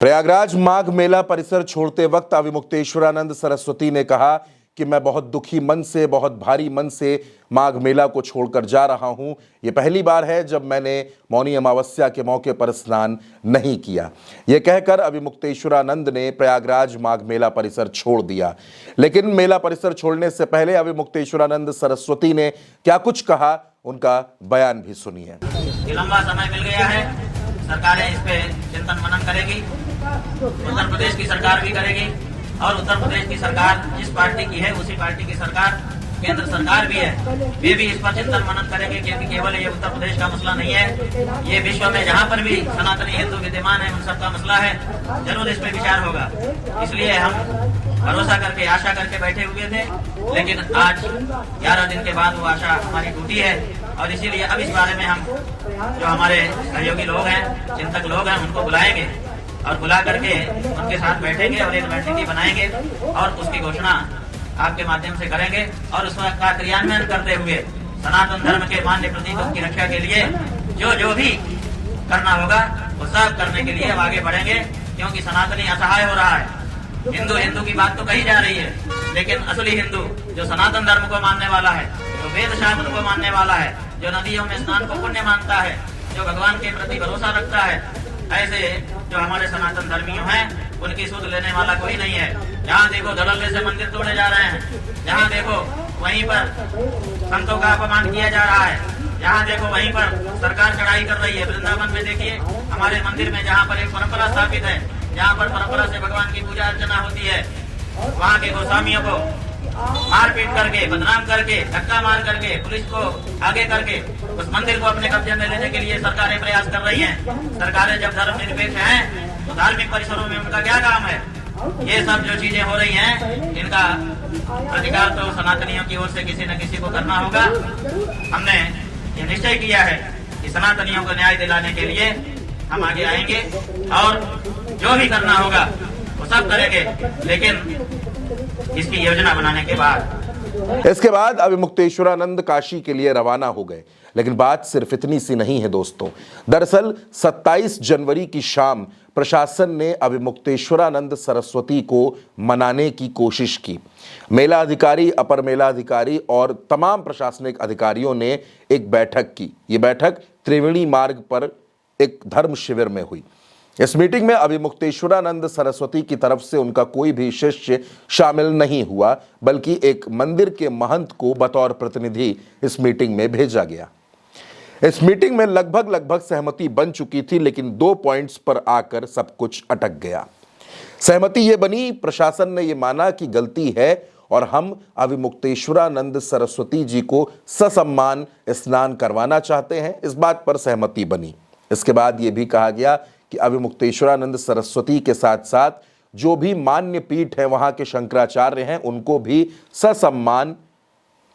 प्रयागराज माघ मेला परिसर छोड़ते वक्त अविमुक्तेश्वरानंद सरस्वती ने कहा कि मैं बहुत दुखी मन से, बहुत भारी मन से माघ मेला को छोड़कर जा रहा हूं। ये पहली बार है जब मैंने मौनी अमावस्या के मौके पर स्नान नहीं किया। ये कहकर अविमुक्तेश्वरानंद ने प्रयागराज माघ मेला परिसर छोड़ दिया। लेकिन मेला परिसर छोड़ने से पहले अविमुक्तेश्वरानंद सरस्वती ने क्या कुछ कहा, उनका बयान भी सुनिए। लंबा समय मिल गया है, सरकारें इस पे चिंतन मनन करेगी। उत्तर प्रदेश की सरकार भी करेगी और उत्तर प्रदेश की सरकार जिस पार्टी की है उसी पार्टी की सरकार केंद्र सरकार भी है, वे भी इस पर चिंतन मनन करेंगे, क्योंकि केवल ये उत्तर प्रदेश का मसला नहीं है, ये विश्व में जहाँ पर भी सनातनी हिंदू विद्यमान है उन सबका मसला है। जरूर इस पे विचार होगा। इसलिए हम भरोसा करके, आशा करके बैठे हुए थे, लेकिन आज 11 दिन के बाद वो आशा हमारी टूटी है और इसीलिए अब इस बारे में हम जो हमारे सहयोगी लोग हैं, चिंतक लोग हैं, उनको बुलाएंगे और बुला करके उनके साथ बैठेंगे और एक रणनीति बनाएंगे और उसकी घोषणा आपके माध्यम से करेंगे और उसका क्रियान्वयन करते हुए सनातन धर्म के मान्य प्रतीकों की रक्षा के लिए जो भी करना होगा वो सब करने के लिए अब आगे बढ़ेंगे, क्योंकि सनातनी असहाय हो रहा है। हिंदू हिंदू की बात तो कही जा रही है, लेकिन असली हिंदू जो सनातन धर्म को मानने वाला है, जो वेद शास्त्र को मानने वाला है, जो नदियों में स्नान को पुण्य मानता है, जो भगवान के प्रति भरोसा रखता है, ऐसे जो हमारे सनातन धर्मियों हैं उनकी सुध लेने वाला कोई नहीं है। जहाँ देखो धड़ल्ले से मंदिर तोड़े जा रहे हैं, जहाँ देखो वहीं पर संतों का अपमान किया जा रहा है, जहाँ देखो वहीं पर सरकार चढ़ाई कर रही है। वृंदावन में देखिए, हमारे मंदिर में जहाँ पर एक परंपरा स्थापित है, जहाँ पर परंपरा से भगवान की पूजा अर्चना होती है, वहाँ के गोस्वामियों को मारपीट करके, बदनाम करके, धक्का मार करके, पुलिस को आगे करके उस मंदिर को अपने कब्जे में लेने के लिए सरकारें प्रयास कर रही हैं। सरकारें जब धर्मनिरपेक्ष हैं तो धार्मिक परिसरों में उनका क्या काम है? ये सब जो चीजें हो रही हैं, इनका प्रतिकार तो सनातनियों की ओर से किसी न किसी को करना होगा। हमने ये निश्चय किया है कि सनातनियों को न्याय दिलाने के लिए हम आगे आएंगे और जो भी करना होगा वो सब करेंगे, लेकिन इसकी योजना बनाने के बाद। इसके बाद अविमुक्तेश्वरानंद काशी के लिए रवाना हो गए। लेकिन बात सिर्फ इतनी सी नहीं है दोस्तों। दरअसल 27 जनवरी की शाम प्रशासन ने अविमुक्तेश्वरानंद सरस्वती को मनाने की कोशिश की। मेला अधिकारी, अपर मेला अधिकारी और तमाम प्रशासनिक अधिकारियों ने एक बैठक की। ये बैठक त्रिवेणी मार्ग पर एक धर्म शिविर में हुई। इस मीटिंग में अविमुक्तेश्वरानंद सरस्वती की तरफ से उनका कोई भी शिष्य शामिल नहीं हुआ, बल्कि एक मंदिर के महंत को बतौर प्रतिनिधि इस मीटिंग में भेजा गया। इस मीटिंग में लगभग सहमति बन चुकी थी, लेकिन 2 पॉइंट्स पर आकर सब कुछ अटक गया। सहमति ये बनी, प्रशासन ने ये माना कि गलती है और हम अविमुक्तेश्वरानंद सरस्वती जी को ससम्मान स्नान करवाना चाहते हैं। इस बात पर सहमति बनी। इसके बाद ये भी कहा गया कि अविमुक्तेश्वरानंद सरस्वती के साथ साथ जो भी मान्य पीठ है, वहां के शंकराचार्य हैं, उनको भी ससम्मान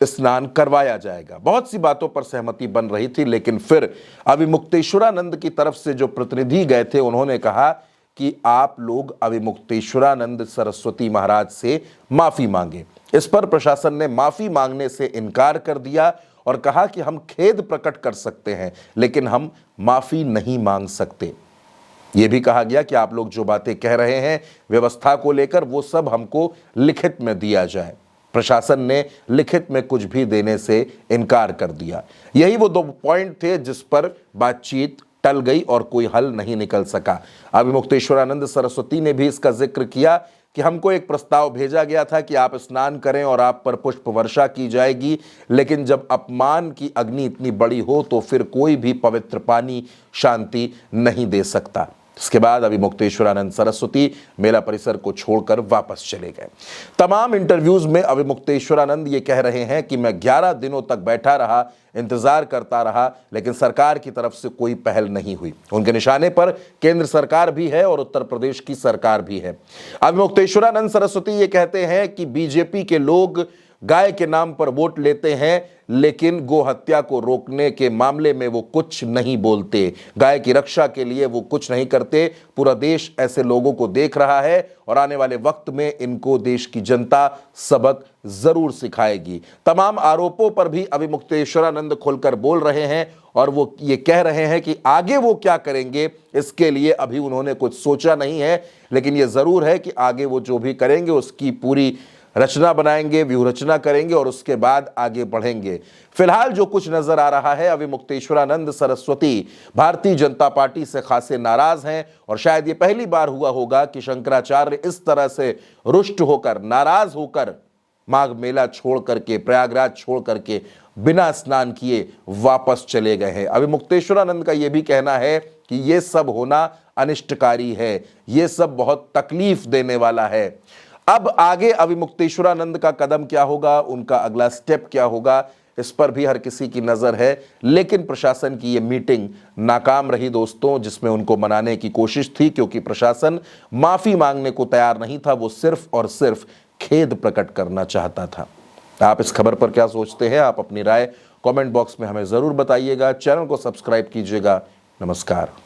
स्नान करवाया जाएगा। बहुत सी बातों पर सहमति बन रही थी, लेकिन फिर अविमुक्तेश्वरानंद की तरफ से जो प्रतिनिधि गए थे, उन्होंने कहा कि आप लोग अविमुक्तेश्वरानंद सरस्वती महाराज से माफी मांगे। इस पर प्रशासन ने माफी मांगने से इनकार कर दिया और कहा कि हम खेद प्रकट कर सकते हैं, लेकिन हम माफी नहीं मांग सकते। यह भी कहा गया कि आप लोग जो बातें कह रहे हैं व्यवस्था को लेकर, वो सब हमको लिखित में दिया जाए। प्रशासन ने लिखित में कुछ भी देने से इनकार कर दिया। यही वो 2 पॉइंट थे जिस पर बातचीत टल गई और कोई हल नहीं निकल सका। अविमुक्तेश्वरानंद सरस्वती ने भी इसका जिक्र किया कि हमको एक प्रस्ताव भेजा गया था कि आप स्नान करें और आप पर पुष्प वर्षा की जाएगी, लेकिन जब अपमान की अग्नि इतनी बड़ी हो तो फिर कोई भी पवित्र पानी शांति नहीं दे सकता। इसके बाद अविमुक्तेश्वरानंद सरस्वती मेला परिसर को छोड़कर वापस चले गए। तमाम इंटरव्यूज में अविमुक्तेश्वरानंद ये कह रहे हैं कि मैं 11 दिनों तक बैठा रहा, इंतजार करता रहा, लेकिन सरकार की तरफ से कोई पहल नहीं हुई। उनके निशाने पर केंद्र सरकार भी है और उत्तर प्रदेश की सरकार भी है। अविमुक्तेश्वरानंद सरस्वती ये कहते हैं कि बीजेपी के लोग गाय के नाम पर वोट लेते हैं, लेकिन गो हत्या को रोकने के मामले में वो कुछ नहीं बोलते, गाय की रक्षा के लिए वो कुछ नहीं करते। पूरा देश ऐसे लोगों को देख रहा है और आने वाले वक्त में इनको देश की जनता सबक जरूर सिखाएगी। तमाम आरोपों पर भी अभिमुक्तेश्वरानंद खुलकर बोल रहे हैं और वो ये कह रहे हैं कि आगे वो क्या करेंगे इसके लिए अभी उन्होंने कुछ सोचा नहीं है, लेकिन ये जरूर है कि आगे वो जो भी करेंगे उसकी पूरी रचना बनाएंगे, व्यूह रचना करेंगे और उसके बाद आगे बढ़ेंगे। फिलहाल जो कुछ नजर आ रहा है, अभिमुक्तेश्वरानंद सरस्वती भारतीय जनता पार्टी से खासे नाराज हैं और शायद ये पहली बार हुआ होगा कि शंकराचार्य इस तरह से रुष्ट होकर, नाराज होकर माघ मेला छोड़ करके, प्रयागराज छोड़ करके बिना स्नान किए वापस चले गए हैं। अभिमुक्तेश्वरानंद का यह भी कहना है कि यह सब होना अनिष्टकारी है, यह सब बहुत तकलीफ देने वाला है। अब आगे अभिमुक्तेश्वरानंद का कदम क्या होगा, उनका अगला स्टेप क्या होगा, इस पर भी हर किसी की नजर है। लेकिन प्रशासन की यह मीटिंग नाकाम रही दोस्तों, जिसमें उनको मनाने की कोशिश थी, क्योंकि प्रशासन माफी मांगने को तैयार नहीं था, वो सिर्फ और सिर्फ खेद प्रकट करना चाहता था। आप इस खबर पर क्या सोचते हैं? आप अपनी राय कमेंट बॉक्स में हमें जरूर बताइएगा। चैनल को सब्सक्राइब कीजिएगा। नमस्कार।